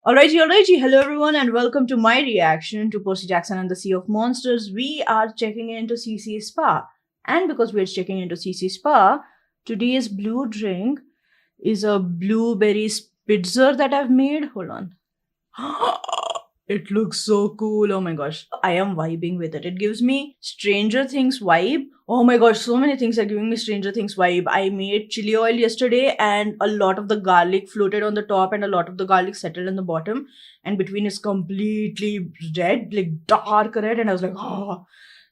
Alrighty. Hello everyone and welcome to my reaction to Percy Jackson and the Sea of Monsters. We are checking into CC Spa. And because we're checking into CC Spa, today's blue drink is a blueberry spitzer that I've made. Hold on. It looks so cool. Oh my gosh. I am vibing with it. It gives me Stranger Things vibe. Oh my gosh, so many things are giving me Stranger Things vibe. I made chili oil yesterday and a lot of the garlic floated on the top and a lot of the garlic settled in the bottom. And between is completely red, like dark red. And I was like, oh,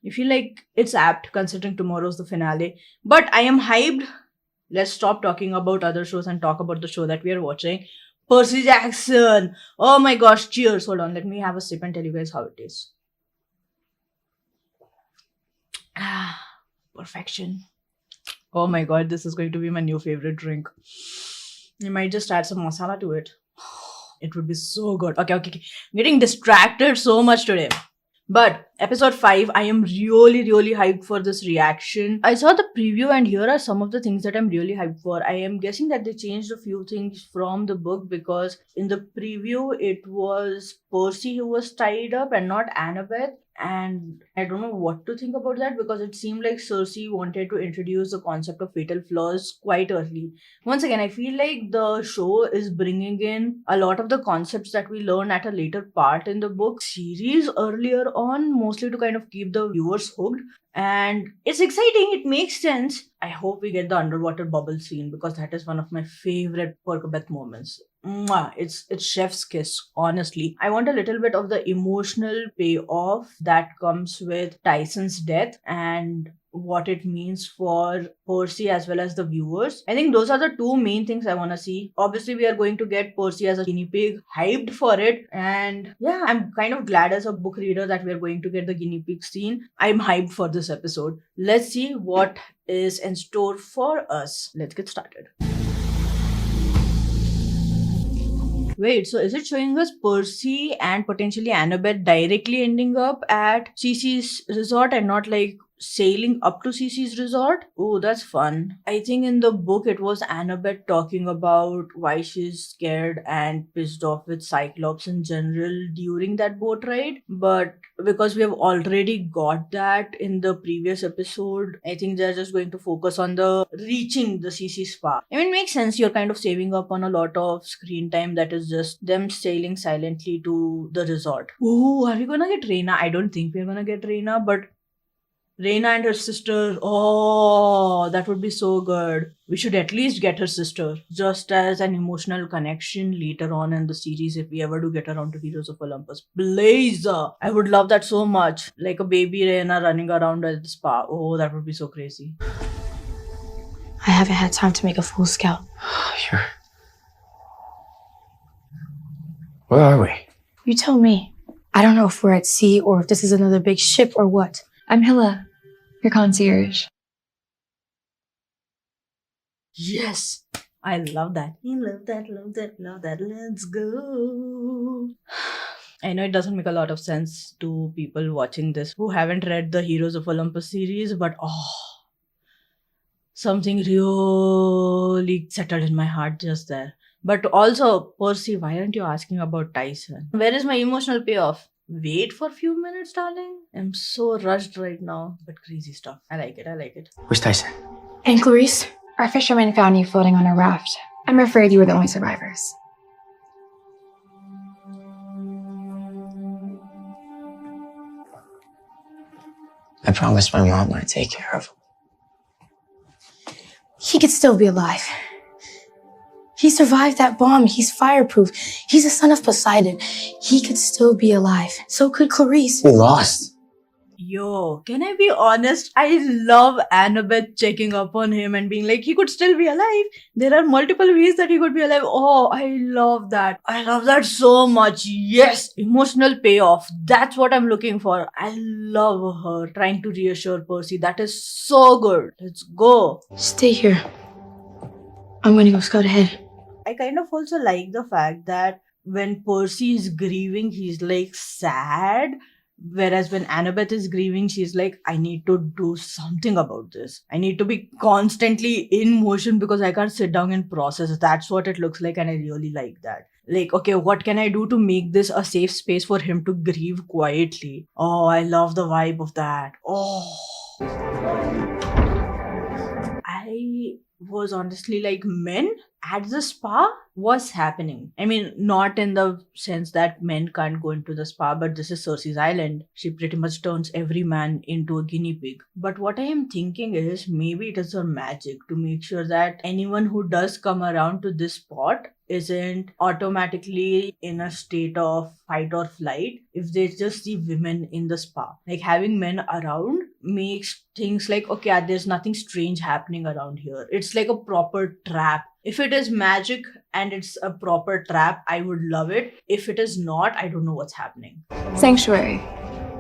I feel like it's apt considering tomorrow's the finale. But I am hyped. Let's stop talking about other shows and talk about the show that we are watching. Percy Jackson. Oh my gosh, cheers. Hold on, let me have a sip and tell you guys how it tastes. Ah, perfection. Oh my god, this is going to be my new favorite drink. You might just add some masala to it. It would be so good. Okay. I'm getting distracted so much today. But episode 5, I am really hyped for this reaction. I saw the preview and here are some of the things that I'm really hyped for. I am guessing that they changed a few things from the book because in the preview it was Percy who was tied up and not Annabeth. And I don't know what to think about that because it seemed like Circe wanted to introduce the concept of fatal flaws quite early. Once again, I feel like the show is bringing in a lot of the concepts that we learn at a later part in the book series earlier on, mostly to kind of keep the viewers hooked. And it's exciting, it makes sense. I hope we get the underwater bubble scene because that is one of my favorite PERCABETH moments. Mwah. It's chef's kiss, honestly. I want a little bit of the emotional payoff that comes with Tyson's death and what it means for Percy as well as the viewers. I think those are the two main things I want to see. Obviously, we are going to get Percy as a guinea pig, hyped for it. And yeah, I'm kind of glad as a book reader that we are going to get the guinea pig scene. I'm hyped for this episode. Let's see what is in store for us. Let's get started. Wait, so is it showing us Percy and potentially Annabeth directly ending up at Cece's resort and not like sailing up to Cece's resort? Oh, that's fun. I think in the book it was Annabeth talking about why she's scared and pissed off with Cyclops in general during that boat ride. But because we have already got that in the previous episode, I think they're just going to focus on the reaching the CC spa. I mean, it makes sense. You're kind of saving up on a lot of screen time that is just them sailing silently to the resort. Ooh, are we gonna get Reina? I don't think we're gonna get Reina, but Reina and her sister, oh, that would be so good. We should at least get her sister, just as an emotional connection later on in the series if we ever do get around to Heroes of Olympus. Blazer! I would love that so much. Like a baby Reina running around at the spa. Oh, that would be so crazy. I haven't had time to make a full scout. Sure. Where are we? You tell me. I don't know if we're at sea or if this is another big ship or what. I'm Hilla, your concierge. Yes! I love that. Love that. Let's go. I know it doesn't make a lot of sense to people watching this who haven't read the Heroes of Olympus series, but something really settled in my heart just there. But also, Percy, why aren't you asking about Tyson? Where is my emotional payoff? Wait for a few minutes, darling. I'm so rushed right now, but crazy stuff. I like it. Where's Tyson? And Clarice? Our fishermen found you floating on a raft. I'm afraid you were the only survivors. I promised my mom I'd take care of him. He could still be alive. He survived that bomb. He's fireproof. He's the son of Poseidon. He could still be alive. So could Clarice. We lost. Yo, can I be honest? I love Annabeth checking up on him and being like, he could still be alive. There are multiple ways that he could be alive. Oh, I love that. I love that so much. Yes, emotional payoff. That's what I'm looking for. I love her trying to reassure Percy. That is so good. Let's go. Stay here. I'm gonna go scout ahead. I kind of also like the fact that when Percy is grieving, he's like sad. Whereas when Annabeth is grieving, she's like, I need to do something about this. I need to be constantly in motion because I can't sit down and process. That's what it looks like, and I really like that. Like, okay, what can I do to make this a safe space for him to grieve quietly? Oh, I love the vibe of that. Oh. I was honestly like, men at the spa? What's happening? I mean, not in the sense that men can't go into the spa, but this is Circe's island. She pretty much turns every man into a guinea pig. But what I am thinking is maybe it is her magic to make sure that anyone who does come around to this spot isn't automatically in a state of fight or flight if they just see women in the spa. Like, having men around makes things like, okay, there's nothing strange happening around here. It's like a proper trap. If it is magic and it's a proper trap, I would love it. If it is not, I don't know what's happening. Sanctuary.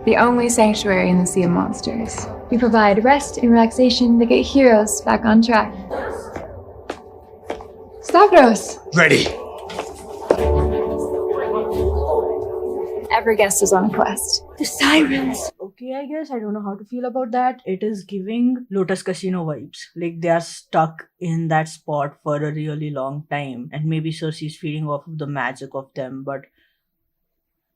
The only sanctuary in the Sea of Monsters. We provide rest and relaxation to get heroes back on track. Stavros! Ready. Every guest is on a quest. The sirens. Okay, I guess I don't know how to feel about that. It is giving Lotus Casino vibes. Like they are stuck in that spot for a really long time. And maybe Circe's feeding off of the magic of them. But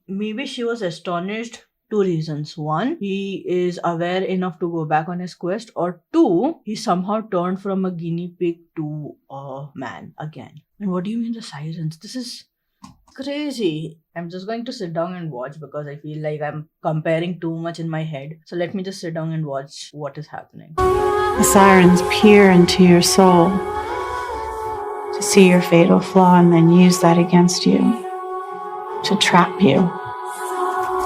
maybe she was astonished. Two reasons. One, he is aware enough to go back on his quest. Or two, he somehow turned from a guinea pig to a man again. And what do you mean the sirens? This is crazy. I'm just going to sit down and watch because I feel like I'm comparing too much in my head. So let me just sit down and watch what is happening. The sirens peer into your soul to see your fatal flaw and then use that against you to trap you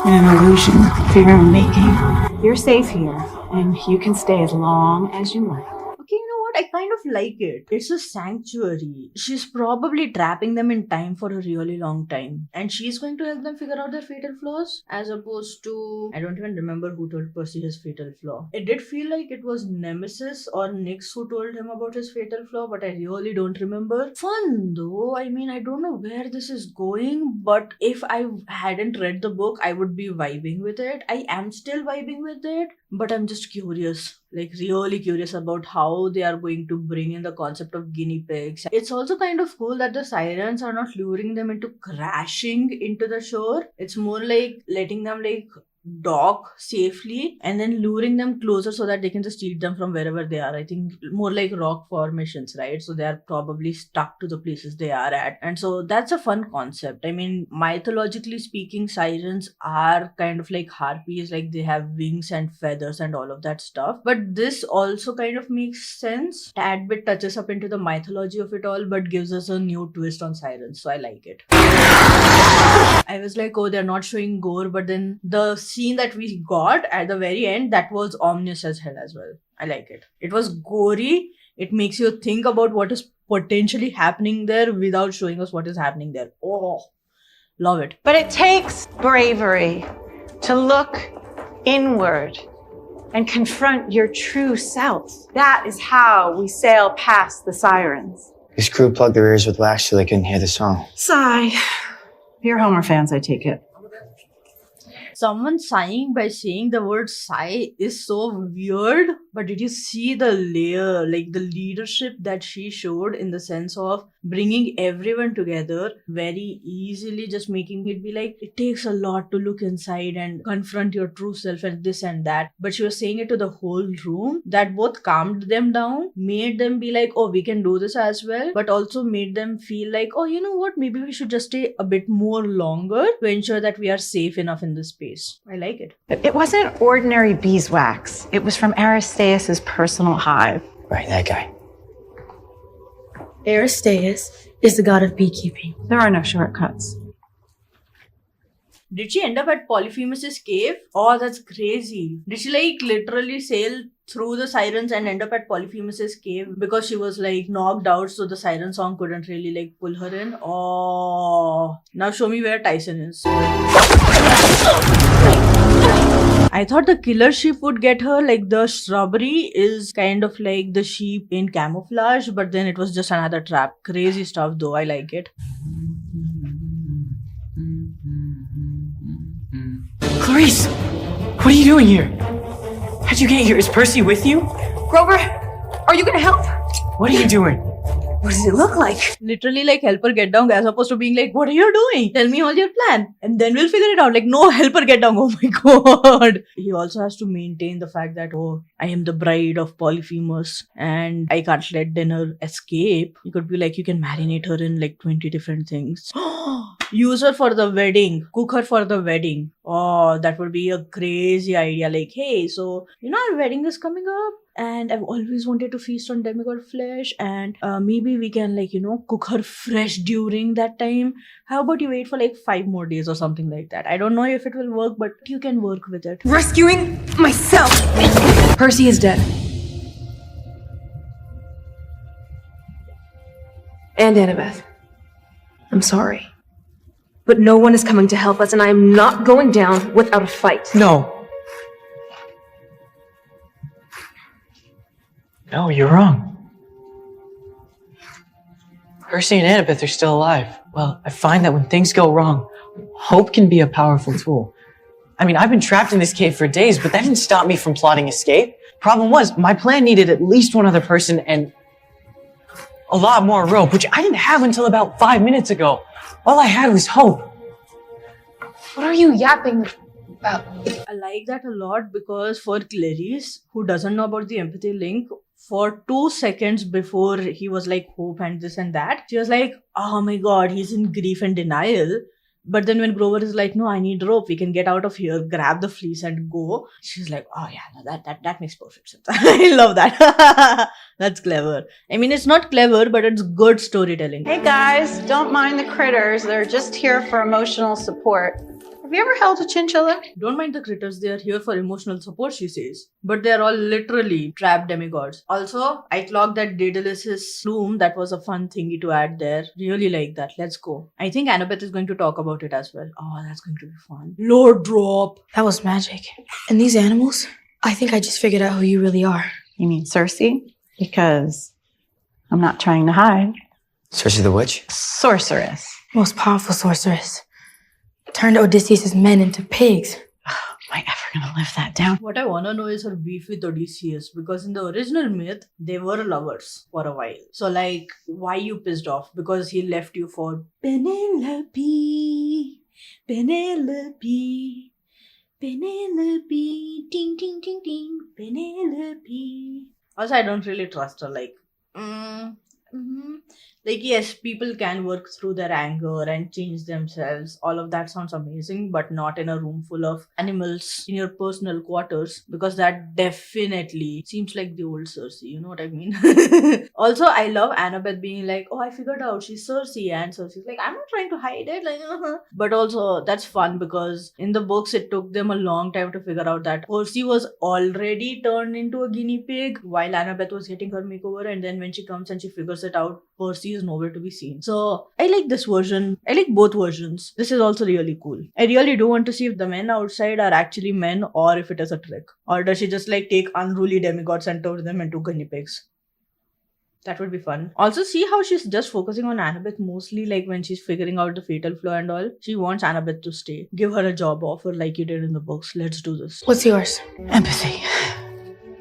in an illusion for your own making. You're safe here, and you can stay as long as you like. Okay, you know what? I kind of like it. It's a sanctuary. She's probably trapping them in time for a really long time. And she's going to help them figure out their fatal flaws as opposed to... I don't even remember who told Percy his fatal flaw. It did feel like it was Nemesis or Nyx who told him about his fatal flaw, but I really don't remember. Fun though. I mean, I don't know where this is going, but if I hadn't read the book, I would be vibing with it. I am still vibing with it, but I'm just curious. Like really curious about how they are going to bring in the concept of guinea pigs. It's also kind of cool that the sirens are not luring them into crashing into the shore. It's more like letting them like dock safely and then luring them closer so that they can just eat them from wherever they are. I think more like rock formations, right? So they are probably stuck to the places they are at. And so that's a fun concept. I mean, mythologically speaking, sirens are kind of like harpies, like they have wings and feathers and all of that stuff. But this also kind of makes sense. Tad bit touches up into the mythology of it all, but gives us a new twist on sirens. So I like it. I was like, oh, they're not showing gore, but then the scene that we got at the very end, that was ominous as hell as well. I like it. It was gory. It makes you think about what is potentially happening there without showing us what is happening there. Oh, love it. But it takes bravery to look inward and confront your true self. That is how we sail past the sirens. His crew plugged their ears with wax so they couldn't hear the song. Sigh. You're Homer fans, I take it. Someone sighing by saying the word sigh is so weird, but did you see the layer, like the leadership that she showed in the sense of bringing everyone together very easily, just making it be like, it takes a lot to look inside and confront your true self and this and that. But she was saying it to the whole room that both calmed them down, made them be like, oh, we can do this as well, but also made them feel like, oh, you know what, maybe we should just stay a bit more longer to ensure that we are safe enough in this space. I like it. It wasn't ordinary beeswax. It was from Aristaeus' personal hive. Right, that guy. Aristaeus is the god of beekeeping. There are no shortcuts. Did she end up at Polyphemus's cave? Oh, that's crazy. Did she like literally sail through the sirens and end up at Polyphemus's cave because she was like knocked out, so the siren song couldn't really like pull her in? Oh, now show me where Tyson is. I thought the killer sheep would get her, like the shrubbery is kind of like the sheep in camouflage, but then it was just another trap. Crazy stuff though, I like it. Clarice! What are you doing here? How'd you get here? Is Percy with you? Grover, are you gonna help? What are you doing? What does it look like? Literally, like, help her get down as opposed to being like, what are you doing? Tell me all your plan. And then we'll figure it out. Like, no, help her get down. Oh my god. He also has to maintain the fact that, oh, I am the bride of Polyphemus and I can't let dinner escape. You could be like, you can marinate her in like 20 different things. Use her for the wedding. Cook her for the wedding. Oh, that would be a crazy idea. Like, hey, so, you know, our wedding is coming up. And I've always wanted to feast on demigod flesh, and maybe we can, like, you know, cook her fresh during that time. How about you wait for like 5 more days or something like that? I don't know if it will work, but you can work with it. Rescuing myself! Percy is dead. And Annabeth. I'm sorry. But no one is coming to help us, and I am not going down without a fight. No. No, you're wrong. Percy and Annabeth are still alive. Well, I find that when things go wrong, hope can be a powerful tool. I mean, I've been trapped in this cave for days, but that didn't stop me from plotting escape. Problem was, my plan needed at least one other person and a lot more rope, which I didn't have until about 5 minutes ago. All I had was hope. What are you yapping about? I like that a lot because for Clarice, who doesn't know about the empathy link, for 2 seconds before he was like hope and this and that, she was like, oh my god, he's in grief and denial. But then when Grover is like, no, I need rope, we can get out of here, grab the fleece and go, she's like, oh yeah, no, that makes perfect sense. I love that. That's clever. I mean, it's not clever, but it's good storytelling. Hey guys, don't mind the critters. They're just here for emotional support. Have you ever held a chinchilla? Don't mind the critters, they are here for emotional support, she says. But they are all literally trapped demigods. Also, I clocked that Daedalus' plume. That was a fun thingy to add there. Really like that. Let's go. I think Annabeth is going to talk about it as well. Oh, that's going to be fun. Lord drop. That was magic. And these animals? I think I just figured out who you really are. You mean Circe? Because I'm not trying to hide. Circe the witch? Sorceress. Most powerful sorceress. Turned Odysseus' men into pigs. Am I ever gonna live that down? What I want to know is her beef with Odysseus, because in the original myth, they were lovers for a while. So, like, why you pissed off? Because he left you for Penelope, Penelope, Penelope, ding, ding, ding, ding, Penelope. Also, I don't really trust her, like, Like, yes, people can work through their anger and change themselves. All of that sounds amazing, but not in a room full of animals in your personal quarters, because that definitely seems like the old Circe. You know what I mean? Also, I love Annabeth being like, oh, I figured out she's Circe, and Circe's like, I'm not trying to hide it. Like, But also, that's fun because in the books, it took them a long time to figure out that Percy was already turned into a guinea pig while Annabeth was getting her makeover, and then when she comes and she figures it out, Percy is nowhere to be seen. So I like this version. I like both versions. This is also really cool. I really do want to see if the men outside are actually men or if it is a trick. Or does she just like take unruly demigods and turn them into guinea pigs? That would be fun. Also, see how she's just focusing on Annabeth mostly, like when she's figuring out the fatal flaw and all. She wants Annabeth to stay. Give her a job offer like you did in the books. Let's do this. What's yours? Empathy.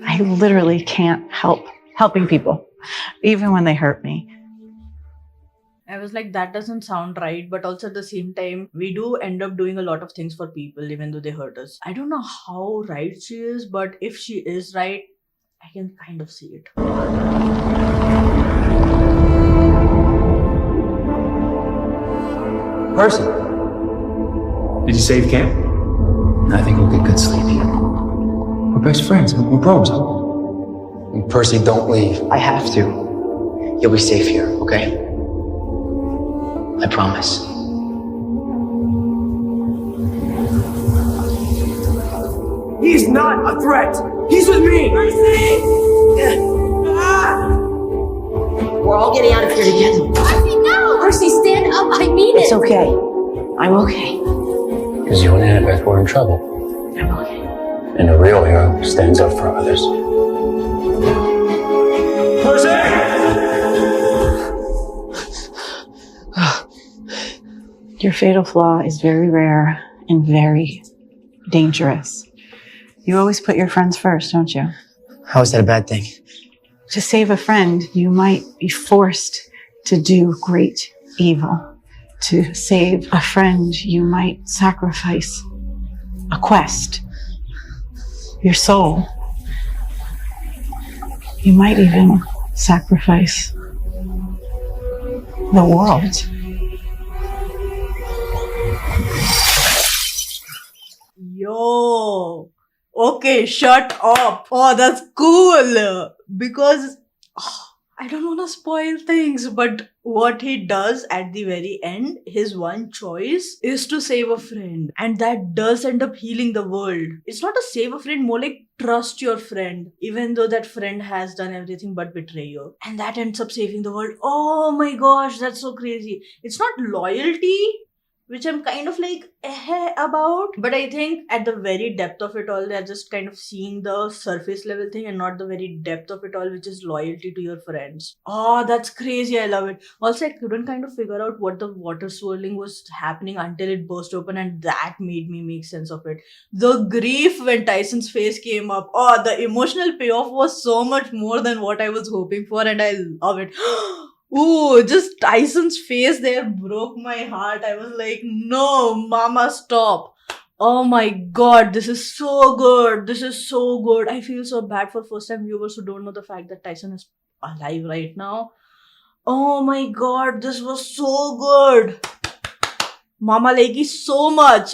I literally can't help helping people, even when they hurt me. I was like, that doesn't sound right, but also at the same time, we do end up doing a lot of things for people, even though they hurt us. I don't know how right she is, but if she is right, I can kind of see it. Percy, did you save camp? I think we'll get good sleep here. We're best friends. We're bros. Percy, don't leave. I have to. You'll be safe here, okay? I promise. He's not a threat. He's with me. Percy! We're all getting out of here together. Percy, no! Percy, stand up. I mean it. It's okay. I'm okay. Because you and Annabeth were in trouble. I'm okay. And a real hero stands up for others. Percy! Your fatal flaw is very rare and very dangerous. You always put your friends first, don't you? How is that a bad thing? To save a friend, you might be forced to do great evil. To save a friend, you might sacrifice a quest, your soul. You might even sacrifice the world. Yo. Okay, shut up. Oh, that's cool. Because I don't want to spoil things, but what he does at the very end, his one choice is to save a friend. And that does end up healing the world. It's not to save a friend, more like trust your friend, even though that friend has done everything but betray you. And that ends up saving the world. Oh my gosh, that's so crazy. It's not loyalty, which I'm kind of like about. But I think at the very depth of it all, they're just kind of seeing the surface level thing and not the very depth of it all, which is loyalty to your friends. Oh, that's crazy. I love it. Also, I couldn't kind of figure out what the water swirling was happening until it burst open, and that made me make sense of it. The grief when Tyson's face came up. Oh, the emotional payoff was so much more than what I was hoping for, and I love it. Ooh, just Tyson's face there broke my heart. I was like, no, mama, stop. Oh my god, this is so good. This is so good. I feel so bad for first time viewers who don't know the fact that Tyson is alive right now. Oh my god, this was so good. Mama likey so much.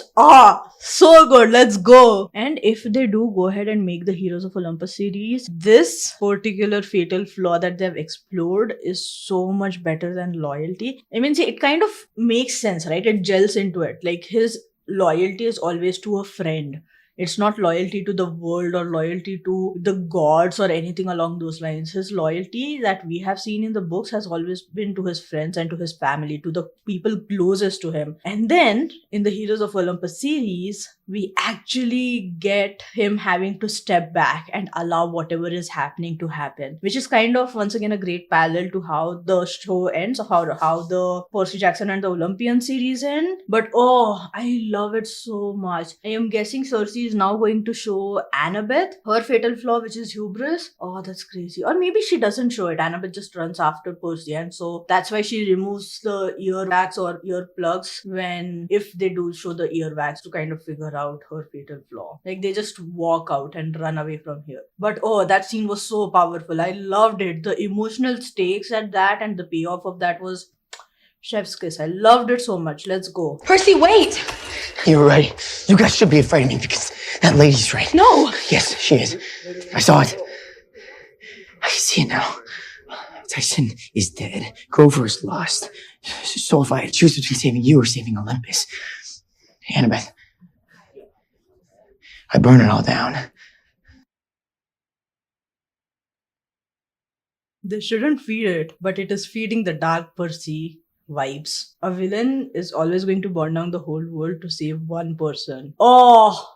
So good. Let's go. And if they do go ahead and make the Heroes of Olympus series, this particular fatal flaw that they've explored is so much better than loyalty. I mean, see, it kind of makes sense, right? It gels into it. Like, his loyalty is always to a friend. It's not loyalty to the world or loyalty to the gods or anything along those lines. His loyalty that we have seen in the books has always been to his friends and to his family, to the people closest to him. And then in the Heroes of Olympus series, we actually get him having to step back and allow whatever is happening to happen, which is kind of once again a great parallel to how the show ends, of how the Percy Jackson and the Olympian series end. But oh, I love it so much. I am guessing Circe is now going to show Annabeth her fatal flaw, which is hubris. Oh, that's crazy. Or maybe she doesn't show it. Annabeth just runs after Percy, and so that's why she removes the earwax or ear plugs when, if they do show the earwax, to kind of figure out her fatal flaw. Like, they just walk out and run away from here. But oh, that scene was so powerful. I loved it. The emotional stakes at that and the payoff of that was chef's kiss. I loved it so much. Let's go. Percy, wait! You're right. You guys should be afraid of me because that lady's right. No! Yes, she is. I saw it. I see it now. Tyson is dead. Grover is lost. So if I had to choose between saving you or saving Olympus, Annabeth, I burn it all down. They shouldn't feed it, but it is feeding the dark Percy vibes. A villain is always going to burn down the whole world to save one person. Oh,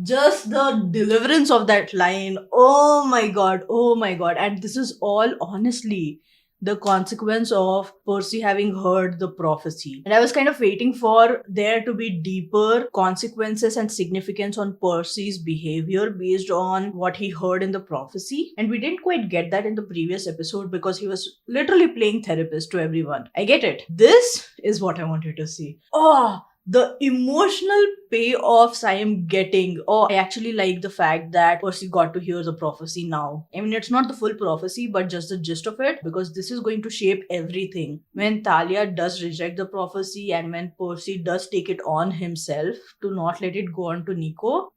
just the deliverance of that line. Oh my god. Oh my god. And this is all honestly the consequence of Percy having heard the prophecy. And I was kind of waiting for there to be deeper consequences and significance on Percy's behavior based on what he heard in the prophecy. And we didn't quite get that in the previous episode because he was literally playing therapist to everyone. I get it. This is what I wanted to see. Oh, the emotional payoffs I am getting. Oh, I actually like the fact that Percy got to hear the prophecy now. I mean, it's not the full prophecy, but just the gist of it, because this is going to shape everything. When Thalia does reject the prophecy and when Percy does take it on himself to not let it go on to Nico,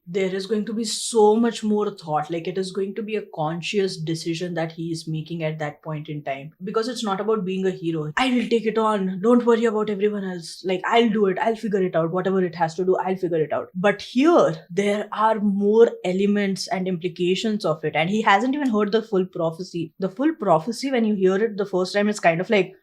there is going to be so much more thought. Like, it is going to be a conscious decision that he is making at that point in time, because it's not about being a hero. I will take it on, don't worry about everyone else, like, I'll do it, I'll figure it out, whatever it has to do, I'll figure it out. But here there are more elements and implications of it, and he hasn't even heard the full prophecy. The full prophecy, when you hear it the first time, it's kind of like,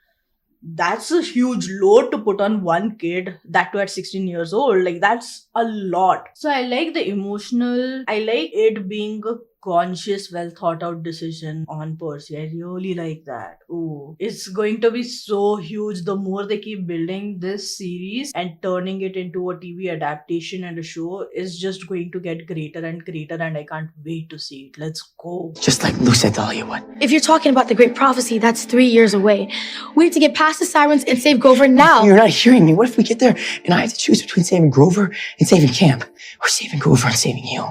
that's a huge load to put on one kid, that too at 16 years old. Like, that's a lot. So I like the emotional, I like it being a conscious, well thought out decision on Percy. I really like that. Ooh, it's going to be so huge. The more they keep building this series and turning it into a TV adaptation and a show, is just going to get greater and greater, and I can't wait to see it. Let's go. Just like Thalia would. If you're talking about the great prophecy, that's 3 years away. We have to get past the sirens and save Grover now. You're not hearing me. What if we get there and I have to choose between saving Grover and saving Camp? Or saving Grover and saving you?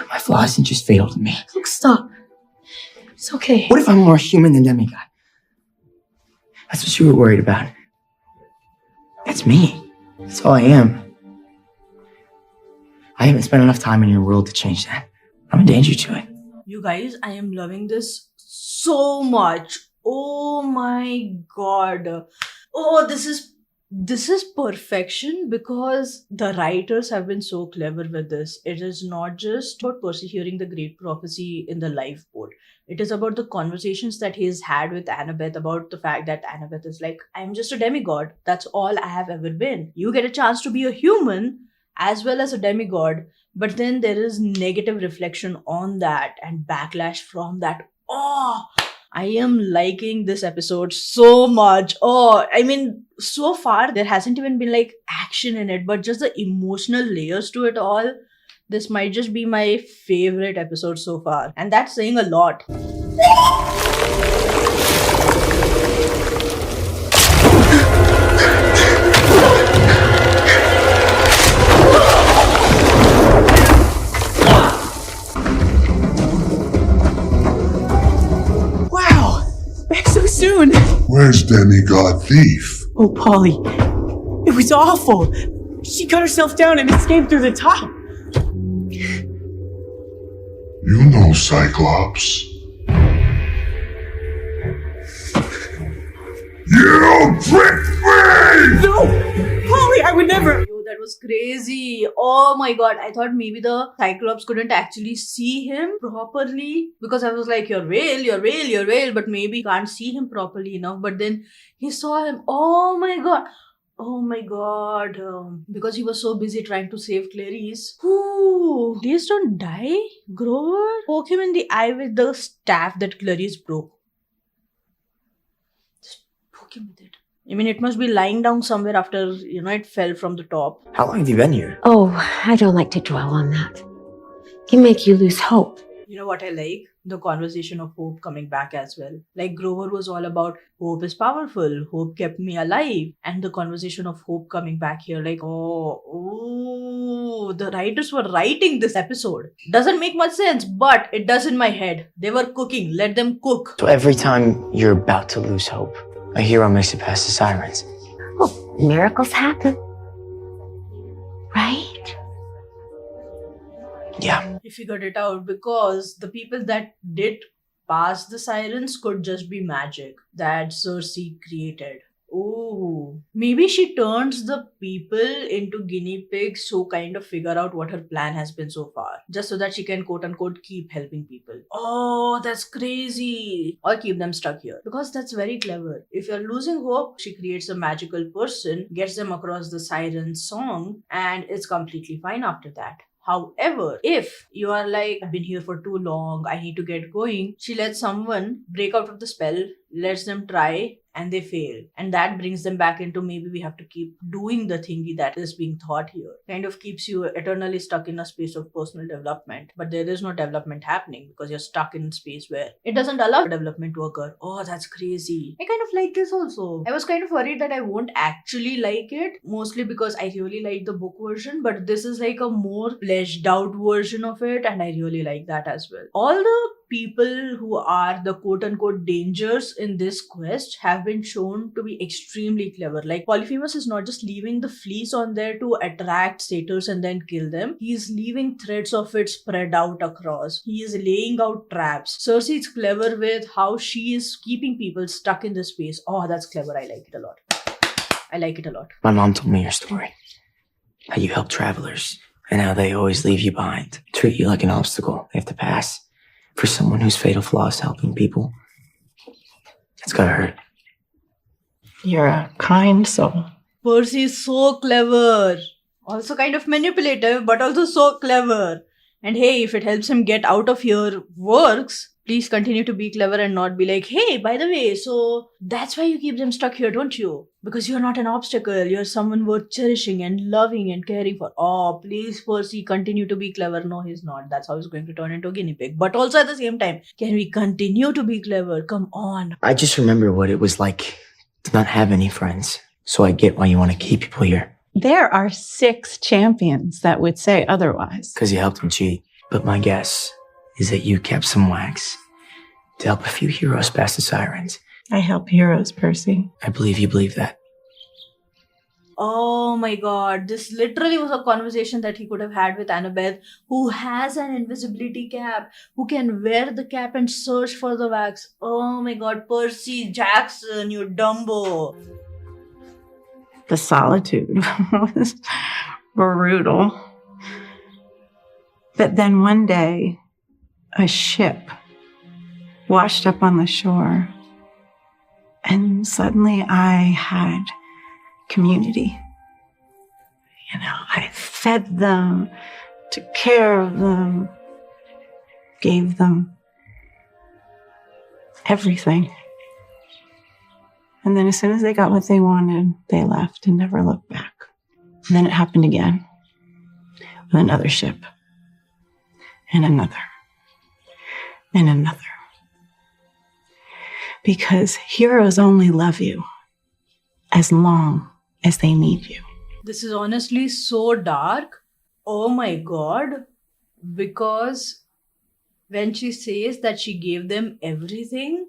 My flaw isn't just fatal to me. Look, stop. It's okay. What if I'm more human than demigod? That's what you were worried about. That's me. That's all I am. I haven't spent enough time in your world to change that. I'm a danger to it. You guys, I am loving this so much. Oh my god. Oh, this is perfection, because the writers have been so clever with this. It is not just about Percy hearing the great prophecy in the lifeboat. It is about the conversations that he's had with Annabeth, about the fact that Annabeth is like, I'm just a demigod. That's all I have ever been. You get a chance to be a human as well as a demigod, but then there is negative reflection on that and backlash from that. Oh, I am liking this episode so much. Oh, I mean, so far there hasn't even been like action in it, but just the emotional layers to it all. This might just be my favorite episode so far, and that's saying a lot. Soon. Where's Demigod Thief? Oh, Polly. It was awful. She cut herself down and escaped through the top. You know Cyclops. You tricked me! No! Polly, I would never. Yo, that was crazy. Oh my god. I thought maybe the Cyclops couldn't actually see him properly, because I was like, your whale, but maybe can't see him properly enough. But then he saw him. Oh my god. Oh my god. Because he was so busy trying to save Clarice. Ooh, please don't die, Grover. Poke him in the eye with the staff that Clarice broke. Just poke him with it. I mean, it must be lying down somewhere after, it fell from the top. How long have you been here? Oh, I don't like to dwell on that. It can make you lose hope. You know what I like? The conversation of hope coming back as well. Like, Grover was all about hope is powerful, hope kept me alive. And the conversation of hope coming back here, like, oh, the writers were writing this episode. Doesn't make much sense, but it does in my head. They were cooking. Let them cook. So every time you're about to lose hope, a hero makes it past the sirens. Oh, miracles happen. Right? Yeah. He figured it out, because the people that did pass the sirens could just be magic that Circe created. Oh, maybe she turns the people into guinea pigs to kind of figure out what her plan has been so far, just so that she can quote unquote keep helping people. Oh, that's crazy. Or keep them stuck here, because that's very clever. If you're losing hope, she creates a magical person, gets them across the siren song, and it's completely fine after that. However, if you are like, I've been here for too long, I need to get going, she lets someone break out of the spell, lets them try, and they fail. And that brings them back into, maybe we have to keep doing the thingy that is being taught here. Kind of keeps you eternally stuck in a space of personal development. But there is no development happening, because you're stuck in a space where it doesn't allow development to occur. Oh, that's crazy. I kind of like this also. I was kind of worried that I won't actually like it, mostly because I really like the book version, but this is like a more fleshed out version of it, and I really like that as well. All the people who are the quote-unquote dangers in this quest have been shown to be extremely clever. Like, Polyphemus is not just leaving the fleece on there to attract satyrs and then kill them. He's leaving threads of it spread out across. He is laying out traps. Circe is clever with how she is keeping people stuck in this space. Oh, that's clever. I like it a lot. I like it a lot. My mom told me your story. How you help travelers, and how they always leave you behind. Treat you like an obstacle they have to pass. For someone whose fatal flaw is helping people, it's gotta hurt. You're a kind soul. Percy is so clever. Also kind of manipulative, but also so clever. And hey, if it helps him get out of here works, please continue to be clever and not be like, hey, by the way, so that's why you keep them stuck here, don't you? Because you're not an obstacle. You're someone worth cherishing and loving and caring for. Oh, please, Percy, continue to be clever. No, he's not. That's how he's going to turn into a guinea pig. But also at the same time, can we continue to be clever? Come on. I just remember what it was like to not have any friends. So I get why you want to keep people here. There are 6 champions that would say otherwise. Because you helped them cheat. But my guess is that you kept some wax to help a few heroes past the sirens. I help heroes, Percy. I believe you believe that. Oh my god, this literally was a conversation that he could have had with Annabeth, who has an invisibility cap, who can wear the cap and search for the wax. Oh my god, Percy Jackson, you Dumbo. The solitude was brutal. But then one day, a ship washed up on the shore, and suddenly I had community. You know, I fed them, took care of them, gave them everything. And then as soon as they got what they wanted, they left and never looked back. And then it happened again with another ship, and another, and another. Because heroes only love you as long as they need you. This is honestly so dark. Oh my god. Because when she says that she gave them everything,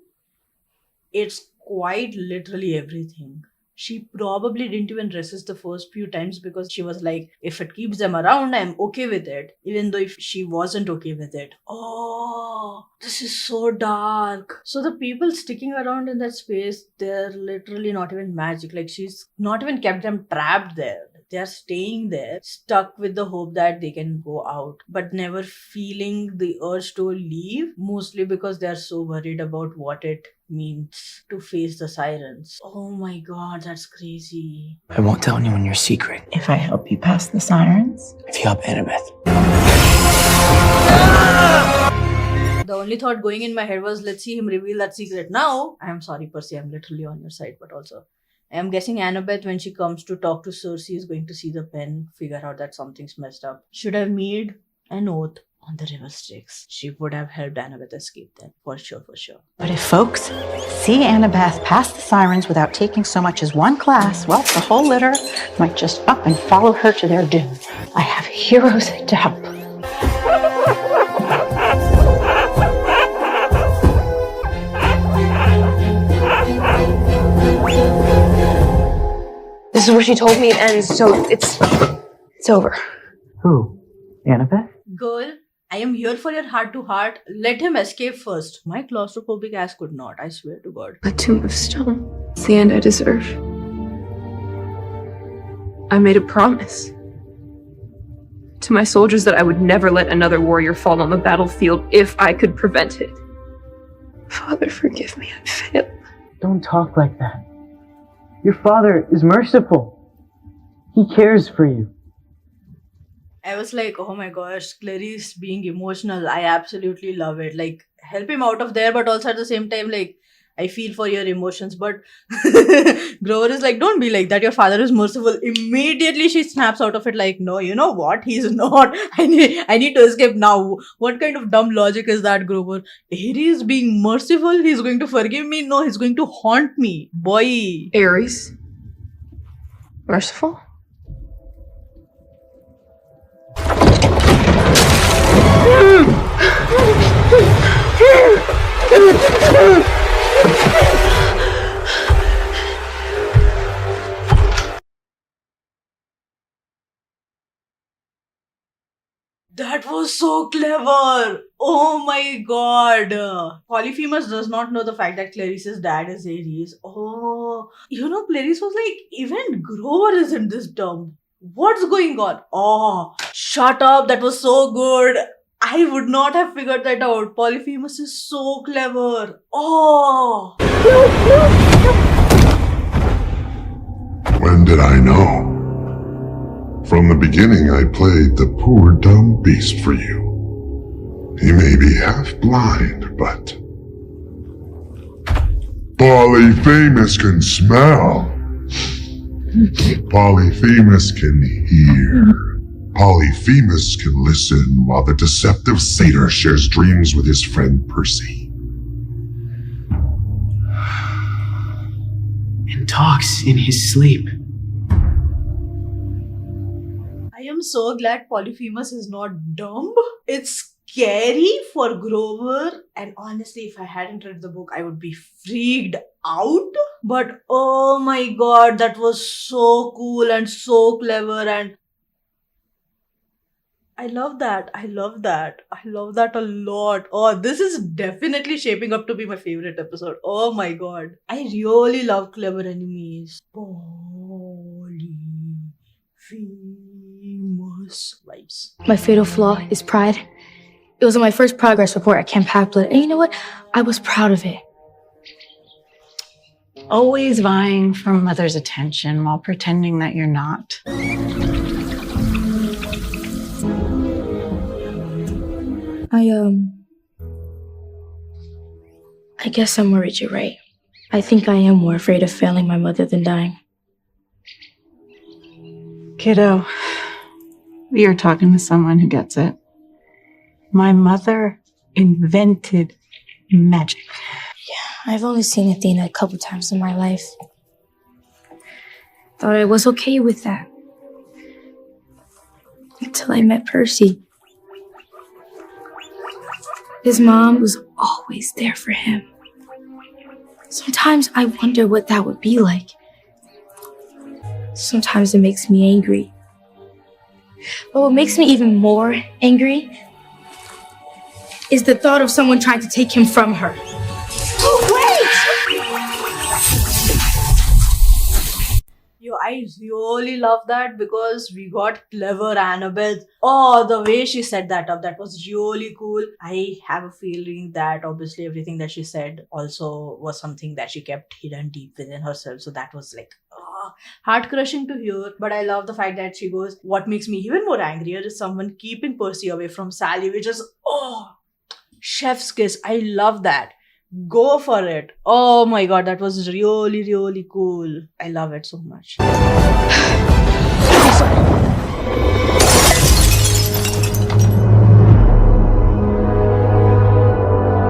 it's quite literally everything. She probably didn't even resist the first few times because she was like, if it keeps them around, I'm okay with it. Even though if she wasn't okay with it. Oh, this is so dark. So the people sticking around in that space, they're literally not even magic. Like, she's not even kept them trapped there. They're staying there, stuck with the hope that they can go out, but never feeling the urge to leave, mostly because they're so worried about what it means to face the sirens. Oh my god, that's crazy. I won't tell anyone your secret. If I help you pass the sirens, If you help Annabeth. The only thought going in my head was, let's see him reveal that secret now. I'm sorry, Percy, I'm literally on your side, but also I'm guessing Annabeth, when she comes to talk to Circe, is going to see the pen, figure out that something's messed up. Should have made an oath on the river Styx. She would have helped Annabeth escape then. For sure, for sure. But if folks see Annabeth pass the sirens without taking so much as one class, well, the whole litter might just up and follow her to their doom. I have heroes to help. This is where she told me it ends, so it's over. Who? Annabeth? Girl, I am here for your heart to heart. Let him escape first. My claustrophobic ass could not, I swear to God. A tomb of stone. It's the end I deserve. I made a promise to my soldiers that I would never let another warrior fall on the battlefield if I could prevent it. Father, forgive me, I failed. Don't talk like that. Your father is merciful. He cares for you. I was like, oh my gosh, Clarice being emotional. I absolutely love it. Like, help him out of there, but also at the same time, like, I feel for your emotions. But Grover is like, don't be like that. Your father is merciful. Immediately she snaps out of it like, no, you know what? He's not. I need to escape now. What kind of dumb logic is that, Grover? Ares being merciful? He's going to forgive me? No, he's going to haunt me. Boy. Ares? Merciful? That was so clever! Oh my god! Polyphemus does not know the fact that Clarice's dad is Ares. Oh, you know, Clarice was like, even Grover isn't this dumb. What's going on? Oh, shut up, that was so good. I would not have figured that out. Polyphemus is so clever. Oh! When did I know? From the beginning, I played the poor dumb beast for you. He may be half blind, but Polyphemus can smell. Polyphemus can hear. Polyphemus can listen while the deceptive satyr shares dreams with his friend Percy. And talks in his sleep. I am so glad Polyphemus is not dumb. It's scary for Grover, and honestly, if I hadn't read the book, I would be freaked out. But oh my god, that was so cool and so clever, and I love that. I love that. I love that a lot. Oh, this is definitely shaping up to be my favorite episode. Oh my god. I really love clever enemies. Polyphemus vibes. My fatal flaw is pride. It was on my first progress report at Camp Half-Blood, and you know what? I was proud of it. Always vying for mother's attention while pretending that you're not. I guess I'm worried you're right. I think I am more afraid of failing my mother than dying. Kiddo, you're talking to someone who gets it. My mother invented magic. Yeah, I've only seen Athena a couple times in my life. Thought I was okay with that. Until I met Percy. His mom was always there for him. Sometimes I wonder what that would be like. Sometimes it makes me angry. But what makes me even more angry is the thought of someone trying to take him from her. Yo, I really love that because we got clever Annabeth. Oh, the way she set that up, that was really cool. I have a feeling that obviously everything that she said also was something that she kept hidden deep within herself. So that was like heart crushing to hear. But I love the fact that she goes, what makes me even more angrier is someone keeping Percy away from Sally, which is, chef's kiss. I love that. Go for it. Oh my god, that was really, really cool. I love it so much.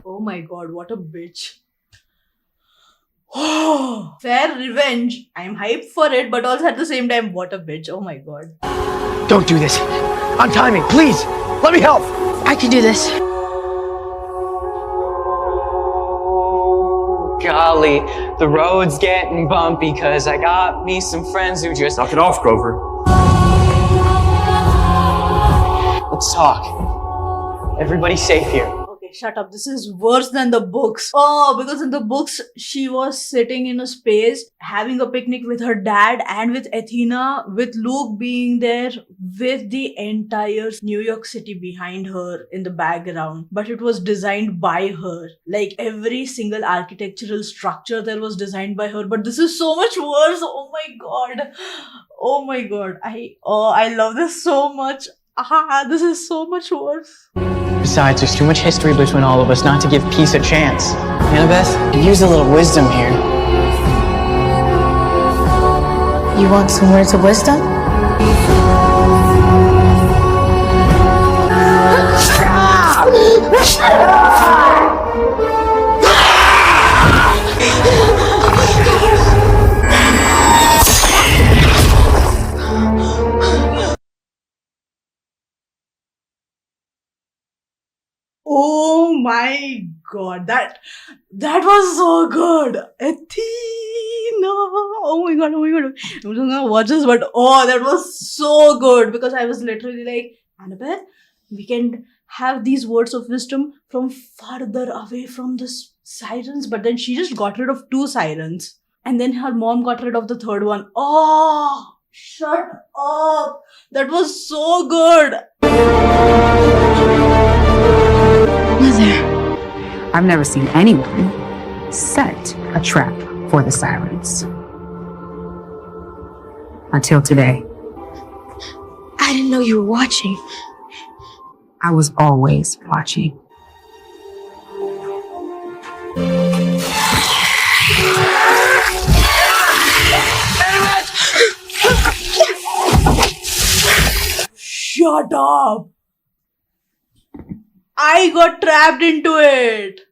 Oh my god, what a bitch. Oh, fair revenge. I'm hyped for it, but also at the same time, what a bitch. Oh my god. Don't do this. Untie me, please. Let me help. I can do this. Golly, the road's getting bumpy because I got me some friends who just... Knock it off, Grover. Let's talk. Everybody's safe here. Okay, shut up. This is worse than the books. Oh, because in the books, she was sitting in a space, having a picnic with her dad and with Athena, with Luke being there, with the entire New York City behind her in the background. But it was designed by her. Like every single architectural structure there was designed by her. But this is so much worse. Oh my god. Oh my god. I love this so much. This is so much worse. Besides, there's too much history between all of us not to give peace a chance. Annabeth, use a little wisdom here. You want some words of wisdom? Oh my god, that was so good. Athena. Oh my god. I'm just gonna watch this, but that was so good because I was literally like, Annabeth, we can have these words of wisdom from farther away from the sirens, but then she just got rid of 2 sirens. And then her mom got rid of the 3rd one. Oh, shut up. That was so good. Mother. I've never seen anyone set a trap for the sirens. Until today. I didn't know you were watching. I was always watching. Shut up! I got trapped into it!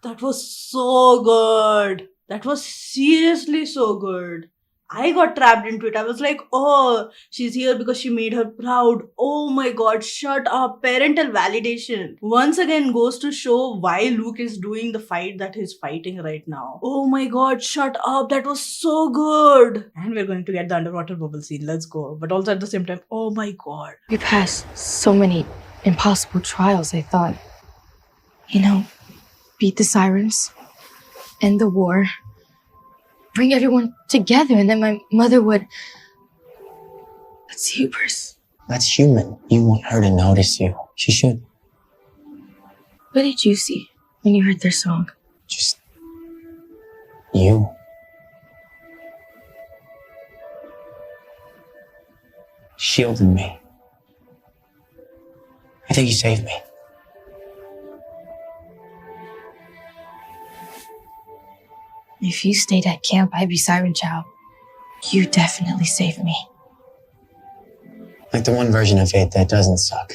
That was so good. That was seriously so good. I got trapped into it. I was like, oh, she's here because she made her proud. Oh my god, shut up. Parental validation once again goes to show why Luke is doing the fight that he's fighting right now. Oh my god, shut up. That was so good. And we're going to get the underwater bubble scene. Let's go. But also at the same time, oh my god. We passed so many impossible trials, I thought. Beat the sirens, end the war, bring everyone together, and then my mother would... That's hubris. That's human. You want her to notice you. She should. What did you see when you heard their song? Just you. Shielded me. I think you saved me. If you stayed at camp, I'd be Siren Chow. You definitely saved me. Like the one version of it that doesn't suck.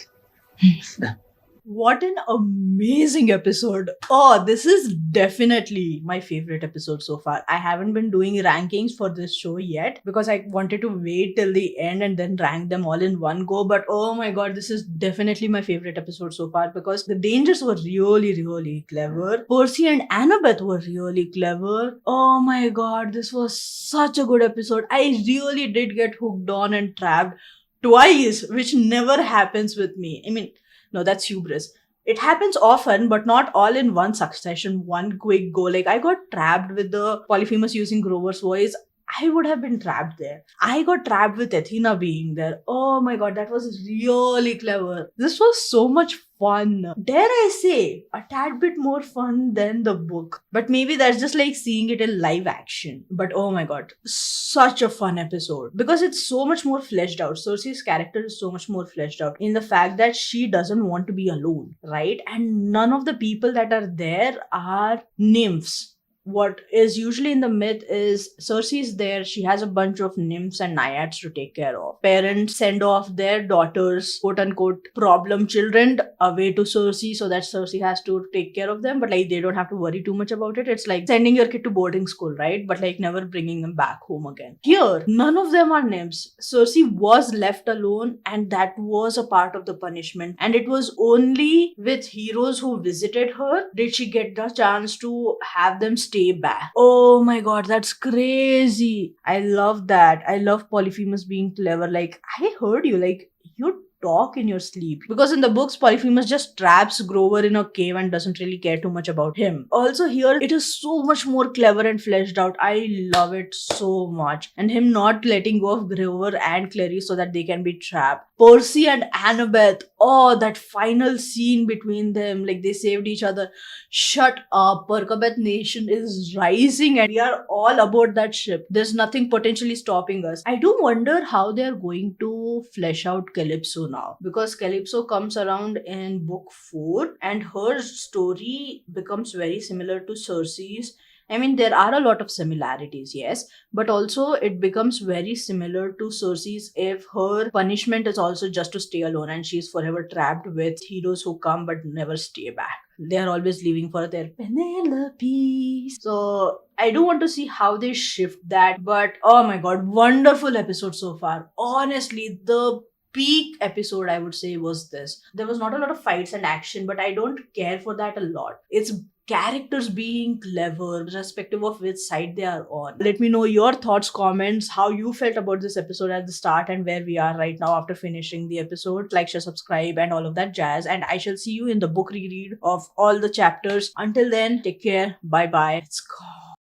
What an amazing episode. Oh, this is definitely my favorite episode so far. I haven't been doing rankings for this show yet because I wanted to wait till the end and then rank them all in one go. But oh my god, this is definitely my favorite episode so far because the dangers were really, really clever. Percy and Annabeth were really clever. Oh my god, this was such a good episode. I really did get hooked on and trapped twice, which never happens with me. I mean, no, that's hubris. It happens often, but not all in one succession, one quick go. Like, I got trapped with the Polyphemus using Grover's voice. I would have been trapped there. I got trapped with Athena being there. Oh my god, that was really clever. This was so much fun. Dare I say, a tad bit more fun than the book. But maybe that's just like seeing it in live action. But oh my god, such a fun episode. Because it's so much more fleshed out. Circe's character is so much more fleshed out in the fact that she doesn't want to be alone, right? And none of the people that are there are nymphs. What is usually in the myth is Circe is there, she has a bunch of nymphs and naiads to take care of. Parents send off their daughters, quote unquote, problem children away to Circe so that Circe has to take care of them, but like they don't have to worry too much about it. It's like sending your kid to boarding school, right? But like never bringing them back home again. Here, none of them are nymphs. Circe was left alone and that was a part of the punishment. And it was only with heroes who visited her did she get the chance to have them stay back. Oh my god, that's crazy. I love that. I love Polyphemus being clever. Like, I heard you. Like, you talk in your sleep. Because in the books, Polyphemus just traps Grover in a cave and doesn't really care too much about him. Also here, it is so much more clever and fleshed out. I love it so much. And him not letting go of Grover and Clarice so that they can be trapped. Percy and Annabeth, oh, that final scene between them, like they saved each other. Shut up, PERCABETH Nation is rising and we are all aboard that ship. There's nothing potentially stopping us. I do wonder how they're going to flesh out Calypso now, because Calypso comes around in book 4 and her story becomes very similar to Circe's. I mean, there are a lot of similarities, yes, but also it becomes very similar to Circe's if her punishment is also just to stay alone and she's forever trapped with heroes who come but never stay back. They're always leaving for their Penelope. So I do want to see how they shift that, but oh my god, wonderful episode so far. Honestly, the peak episode I would say was this. There was not a lot of fights and action, but I don't care for that a lot. It's characters being clever, irrespective of which side they are on. Let me know your thoughts, comments, how you felt about this episode at the start and where we are right now after finishing the episode. Like, share, subscribe and all of that jazz. And I shall see you in the book reread of all the chapters. Until then, take care. Bye bye. Let's go.